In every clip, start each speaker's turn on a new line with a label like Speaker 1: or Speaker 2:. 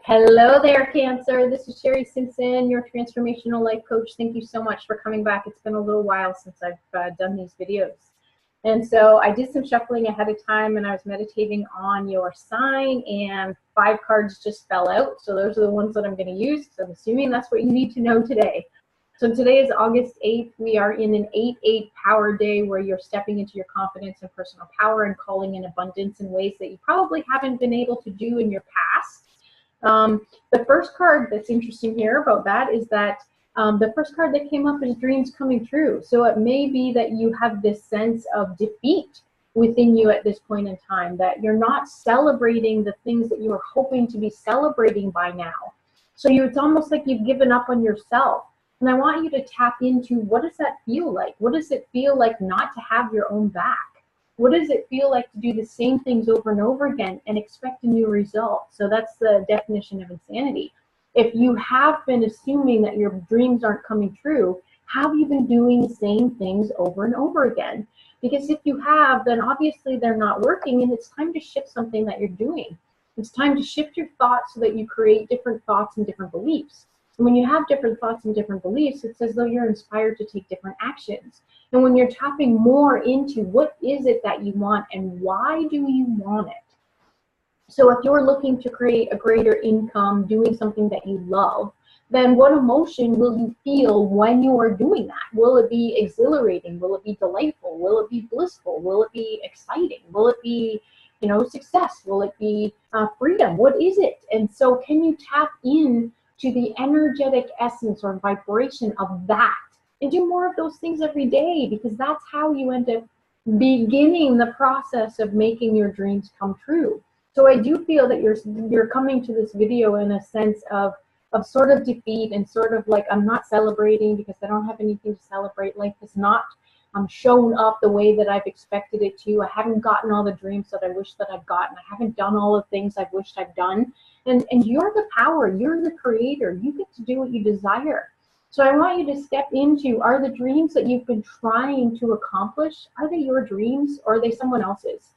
Speaker 1: Hello there, Cancer. This is Sherri Simpson, your transformational life coach. Thank you so much for coming back. It's been a little while since I've done these videos. And so I did some shuffling ahead of time, and I was meditating on your sign, and 5 cards just fell out. So those are the ones that I'm going to use, because I'm assuming that's what you need to know today. So today is August 8th. We are in an 8-8 power day where you're stepping into your confidence and personal power and calling in abundance in ways that you probably haven't been able to do in your past. The first card that's interesting here about that is that the first card that came up is dreams coming true. So it may be that you have this sense of defeat within you at this point in time, that you're not celebrating the things that you were hoping to be celebrating by now. So it's almost like you've given up on yourself. And I want you to tap into, what does that feel like? What does it feel like not to have your own back? What does it feel like to do the same things over and over again and expect a new result? So that's the definition of insanity. If you have been assuming that your dreams aren't coming true, have you been doing the same things over and over again? Because if you have, then obviously they're not working, and it's time to shift something that you're doing. It's time to shift your thoughts so that you create different thoughts and different beliefs. And when you have different thoughts and different beliefs, it's as though you're inspired to take different actions. And when you're tapping more into what is it that you want and why do you want it? So if you're looking to create a greater income, doing something that you love, then what emotion will you feel when you are doing that? Will it be exhilarating? Will it be delightful? Will it be blissful? Will it be exciting? Will it be, success? Will it be freedom? What is it? And so can you tap in to the energetic essence or vibration of that and do more of those things every day, because that's how you end up beginning the process of making your dreams come true. So I do feel that you're coming to this video in a sense of sort of defeat and sort of like, I'm not celebrating because I don't have anything to celebrate. Life has not shown up the way that I've expected it to. I haven't gotten all the dreams that I wish that I've gotten. I haven't done all the things I've wished I've done. And you're the power, you're the creator. You get to do what you desire. So I want you to step into, are the dreams that you've been trying to accomplish, are they your dreams or are they someone else's?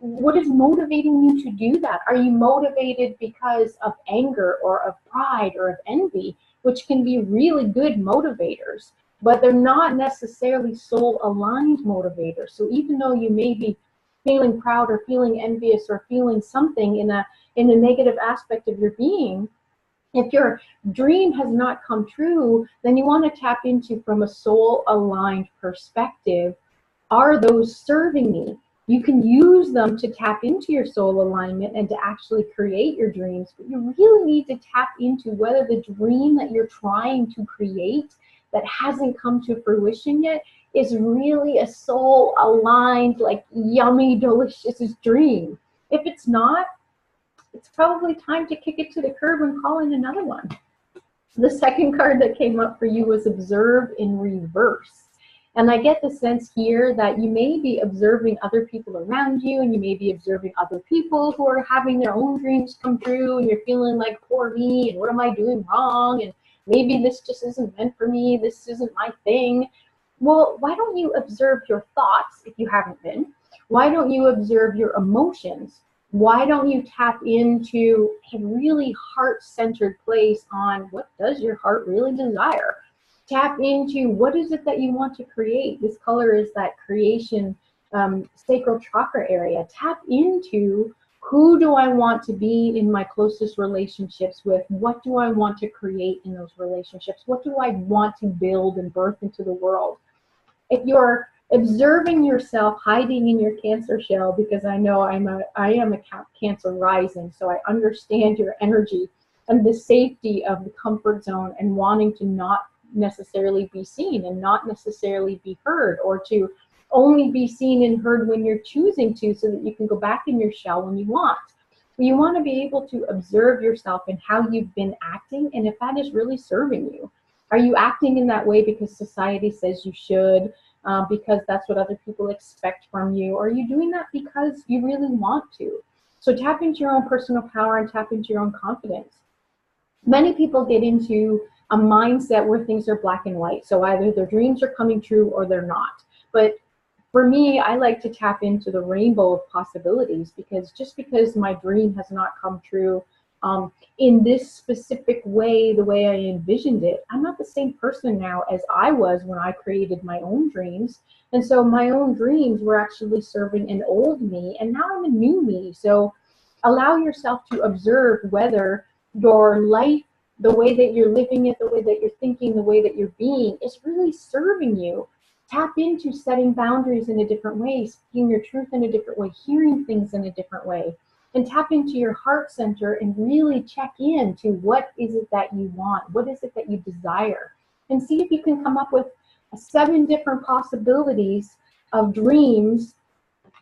Speaker 1: What is motivating you to do that? Are you motivated because of anger or of pride or of envy, which can be really good motivators, but they're not necessarily soul-aligned motivators. So even though you may be feeling proud or feeling envious or feeling something in a negative aspect of your being, if your dream has not come true, then you want to tap into, from a soul-aligned perspective, are those serving me? You can use them to tap into your soul alignment and to actually create your dreams, but you really need to tap into whether the dream that you're trying to create that hasn't come to fruition yet is really a soul-aligned, like yummy, delicious dream. If it's not, it's probably time to kick it to the curb and call in another one. The second card that came up for you was Observe in Reverse. And I get the sense here that you may be observing other people around you, and you may be observing other people who are having their own dreams come true, and you're feeling like, poor me, and what am I doing wrong? And maybe this just isn't meant for me. This isn't my thing. Well, why don't you observe your thoughts if you haven't been? Why don't you observe your emotions? Why don't you tap into a really heart-centered place on what does your heart really desire? Tap into what is it that you want to create. This color is that creation sacral chakra area. Tap into, who do I want to be in my closest relationships with? What do I want to create in those relationships? What do I want to build and birth into the world? If you're observing yourself hiding in your Cancer shell, because I know I am a Cancer rising, so I understand your energy and the safety of the comfort zone and wanting to not necessarily be seen and not necessarily be heard, or to only be seen and heard when you're choosing to, so that you can go back in your shell when you want. You want to be able to observe yourself and how you've been acting, and if that is really serving you. Are you acting in that way because society says you should, because that's what other people expect from you? Or are you doing that because you really want to? So tap into your own personal power and tap into your own confidence. Many people get into a mindset where things are black and white. So either their dreams are coming true or they're not. But for me, I like to tap into the rainbow of possibilities, because just because my dream has not come true in this specific way, the way I envisioned it. I'm not the same person now as I was when I created my own dreams. And so my own dreams were actually serving an old me, and now I'm a new me. So allow yourself to observe whether your life, the way that you're living it, the way that you're thinking, the way that you're being, is really serving you. Tap into setting boundaries in a different way, speaking your truth in a different way, hearing things in a different way. And tap into your heart center and really check in to what is it that you want? What is it that you desire? And see if you can come up with 7 different possibilities of dreams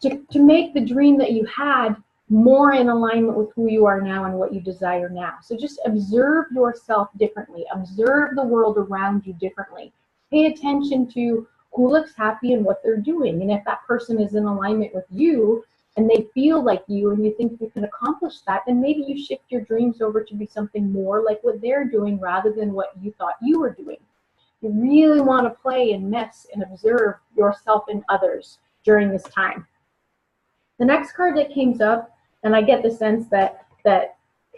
Speaker 1: to make the dream that you had more in alignment with who you are now and what you desire now. So just observe yourself differently. Observe the world around you differently. Pay attention to who looks happy and what they're doing. And if that person is in alignment with you and they feel like you and you think you can accomplish that, then maybe you shift your dreams over to be something more like what they're doing rather than what you thought you were doing. You really want to play and mess and observe yourself and others during this time. The next card that came up, and I get the sense that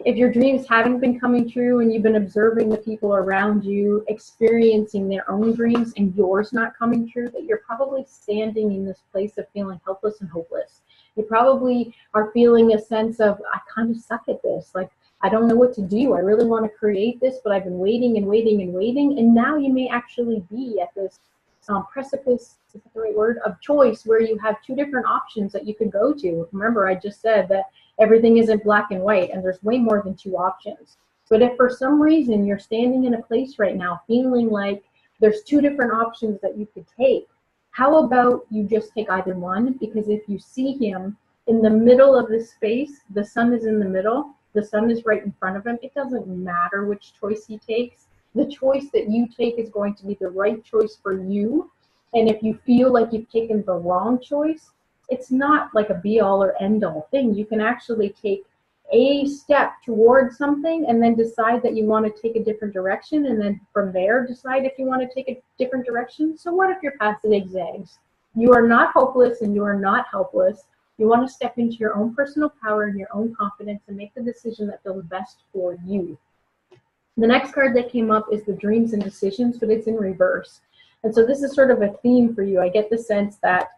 Speaker 1: if your dreams haven't been coming true and you've been observing the people around you experiencing their own dreams and yours not coming true, that you're probably standing in this place of feeling helpless and hopeless. You probably are feeling a sense of, I kind of suck at this. Like, I don't know what to do. I really want to create this, but I've been waiting and waiting and waiting. And now you may actually be at this precipice, is that the right word, of choice where you have 2 different options that you could go to. Remember, I just said that everything isn't black and white, and there's way more than 2 options. But if for some reason you're standing in a place right now feeling like there's 2 different options that you could take, how about you just take either one? Because if you see him in the middle of this space, the sun is in the middle, the sun is right in front of him. It doesn't matter which choice he takes. The choice that you take is going to be the right choice for you. And if you feel like you've taken the wrong choice, it's not like a be-all or end-all thing. You can actually take a step towards something and then decide that you want to take a different direction, and then from there decide if you want to take a different direction. So what if your path zigzags? You are not hopeless and you are not helpless. You want to step into your own personal power and your own confidence and make the decision that feels best for you. The next card that came up is the dreams and decisions, but it's in reverse. And so this is sort of a theme for you. I get the sense that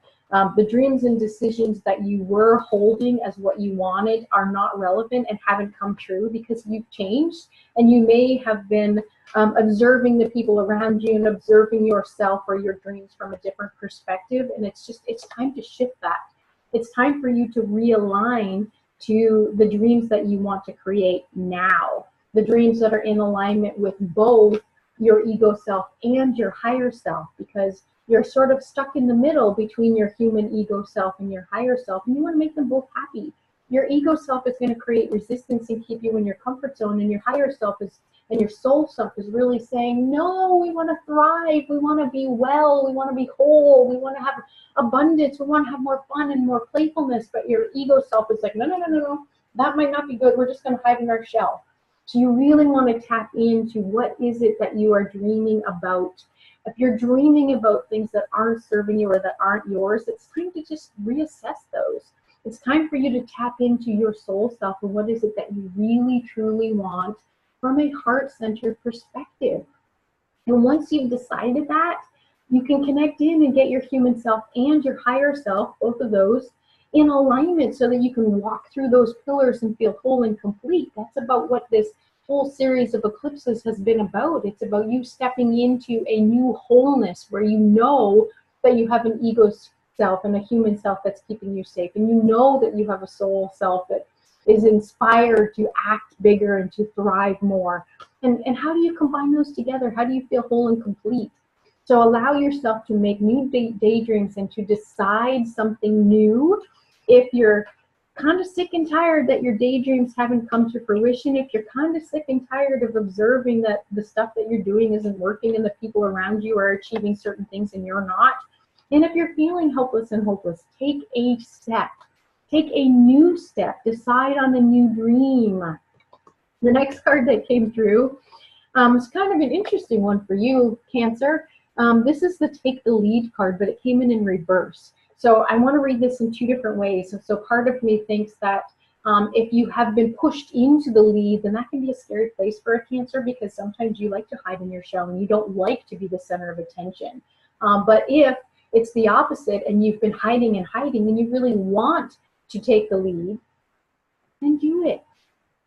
Speaker 1: the dreams and decisions that you were holding as what you wanted are not relevant and haven't come true because you've changed, and you may have been observing the people around you and observing yourself or your dreams from a different perspective. And it's time to shift that. It's time for you to realign to the dreams that you want to create now. The dreams that are in alignment with both your ego self and your higher self, because you're sort of stuck in the middle between your human ego self and your higher self, and you want to make them both happy. Your ego self is going to create resistance and keep you in your comfort zone, and your higher self and your soul self is really saying, no, we want to thrive, we want to be well, we want to be whole, we want to have abundance, we want to have more fun and more playfulness. But your ego self is like, no, that might not be good, we're just going to hide in our shell. So you really want to tap into what is it that you are dreaming about. If you're dreaming about things that aren't serving you or that aren't yours, it's time to just reassess those. It's time for you to tap into your soul self and what is it that you really, truly want from a heart-centered perspective. And once you've decided that, you can connect in and get your human self and your higher self, both of those, in alignment so that you can walk through those pillars and feel whole and complete. That's about what this whole series of eclipses has been about. It's about you stepping into a new wholeness where you know that you have an ego self and a human self that's keeping you safe, and you know that you have a soul self that is inspired to act bigger and to thrive more. And how do you combine those together? How do you feel whole and complete? So allow yourself to make new daydreams and to decide something new. If you're kind of sick and tired that your daydreams haven't come to fruition, if you're kind of sick and tired of observing that the stuff that you're doing isn't working and the people around you are achieving certain things and you're not, and if you're feeling helpless and hopeless, take a step. Take a new step. Decide on a new dream. The next card that came through is kind of an interesting one for you, Cancer. This is the Take the Lead card, but it came in reverse. So I want to read this in 2 different ways. So part of me thinks that If you have been pushed into the lead, then that can be a scary place for a Cancer, because sometimes you like to hide in your shell and you don't like to be the center of attention. But if it's the opposite and you've been hiding and hiding and you really want to take the lead, then do it.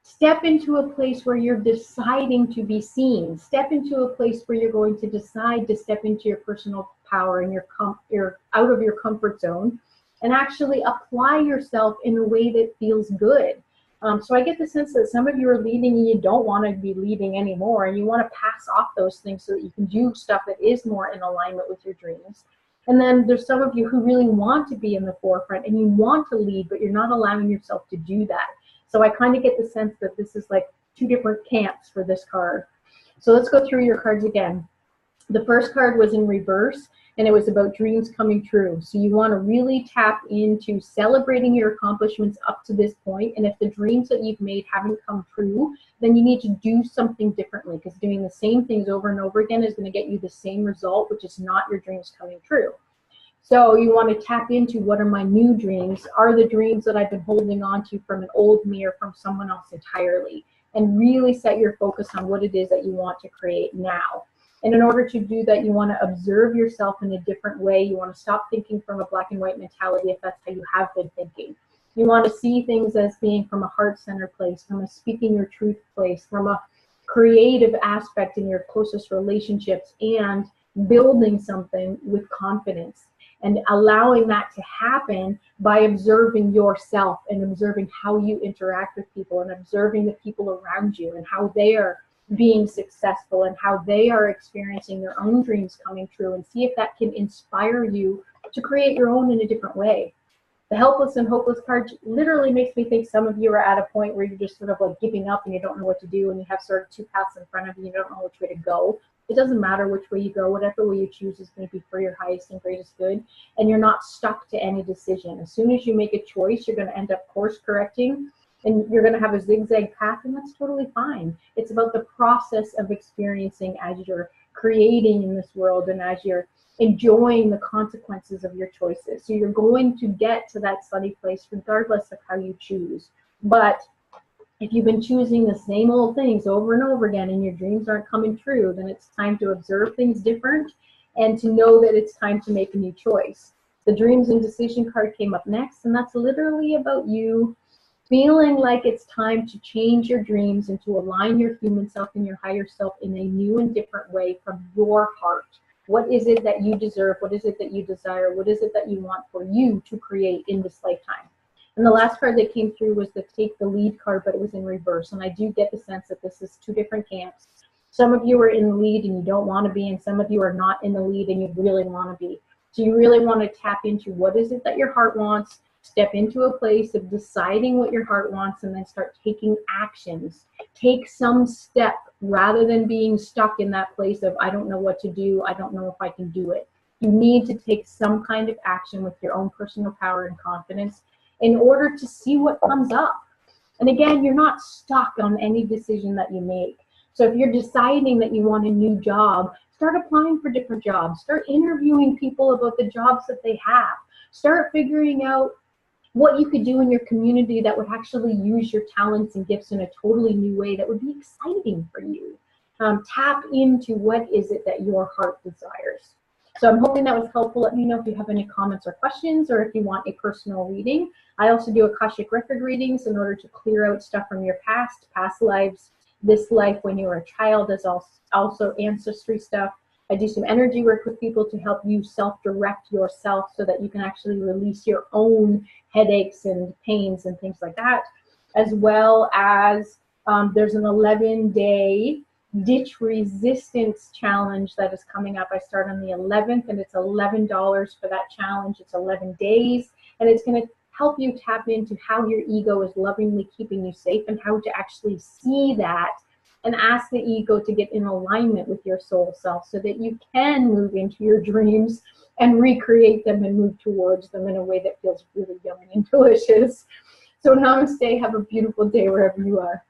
Speaker 1: Step into a place where you're deciding to be seen. Step into a place where you're going to decide to step into your personal power and you're out of your comfort zone, and actually apply yourself in a way that feels good. So I get the sense that some of you are leading and you don't want to be leading anymore, and you want to pass off those things so that you can do stuff that is more in alignment with your dreams. And then there's some of you who really want to be in the forefront and you want to lead, but you're not allowing yourself to do that. So I kind of get the sense that this is like two different camps for this card. So let's go through your cards again. The first card was in reverse, and it was about dreams coming true. So you want to really tap into celebrating your accomplishments up to this point. And if the dreams that you've made haven't come true, then you need to do something differently, because doing the same things over and over again is going to get you the same result, which is not your dreams coming true. So you want to tap into, what are my new dreams? Are the dreams that I've been holding on to from an old me or from someone else entirely? And really set your focus on what it is that you want to create now. And in order to do that, you want to observe yourself in a different way. You want to stop thinking from a black and white mentality if that's how you have been thinking. You want to see things as being from a heart-centered place, from a speaking your truth place, from a creative aspect in your closest relationships, and building something with confidence. And allowing that to happen by observing yourself and observing how you interact with people and observing the people around you and how they are being successful and how they are experiencing their own dreams coming true, and see if that can inspire you to create your own in a different way. The helpless and hopeless card literally makes me think some of you are at a point where you're just sort of like giving up and you don't know what to do, and you have sort of two paths in front of you, you don't know which way to go. It doesn't matter which way you go, whatever way you choose is going to be for your highest and greatest good, and you're not stuck to any decision. As soon as you make a choice, you're going to end up course correcting, and you're going to have a zigzag path, and that's totally fine. It's about the process of experiencing as you're creating in this world and as you're enjoying the consequences of your choices. So you're going to get to that sunny place regardless of how you choose. But if you've been choosing the same old things over and over again and your dreams aren't coming true, then it's time to observe things different and to know that it's time to make a new choice. The dreams and decision card came up next, and that's literally about you feeling like it's time to change your dreams and to align your human self and your higher self in a new and different way from your heart. What is it that you deserve? What is it that you desire? What is it that you want for you to create in this lifetime? And the last card that came through was the Take the Lead card, but it was in reverse. And I do get the sense that this is two different camps. Some of you are in the lead and you don't want to be, and some of you are not in the lead and you really want to be. So you really want to tap into what is it that your heart wants, step into a place of deciding what your heart wants, and then start taking actions. Take some step rather than being stuck in that place of, I don't know what to do, I don't know if I can do it. You need to take some kind of action with your own personal power and confidence in order to see what comes up. And again, you're not stuck on any decision that you make. So if you're deciding that you want a new job, start applying for different jobs. Start interviewing people about the jobs that they have. Start figuring out what you could do in your community that would actually use your talents and gifts in a totally new way that would be exciting for you. Tap into what is it that your heart desires. So I'm hoping that was helpful. Let me know if you have any comments or questions, or if you want a personal reading. I also do Akashic record readings in order to clear out stuff from your past lives, this life when you were a child, as also ancestry stuff. I do some energy work with people to help you self-direct yourself so that you can actually release your own headaches and pains and things like that, as well as there's an 11-day ditch resistance challenge that is coming up. I start on the 11th, and it's $11 for that challenge. It's 11 days, and it's going to help you tap into how your ego is lovingly keeping you safe and how to actually see that and ask the ego to get in alignment with your soul self so that you can move into your dreams and recreate them and move towards them in a way that feels really yummy and delicious. So namaste, have a beautiful day wherever you are.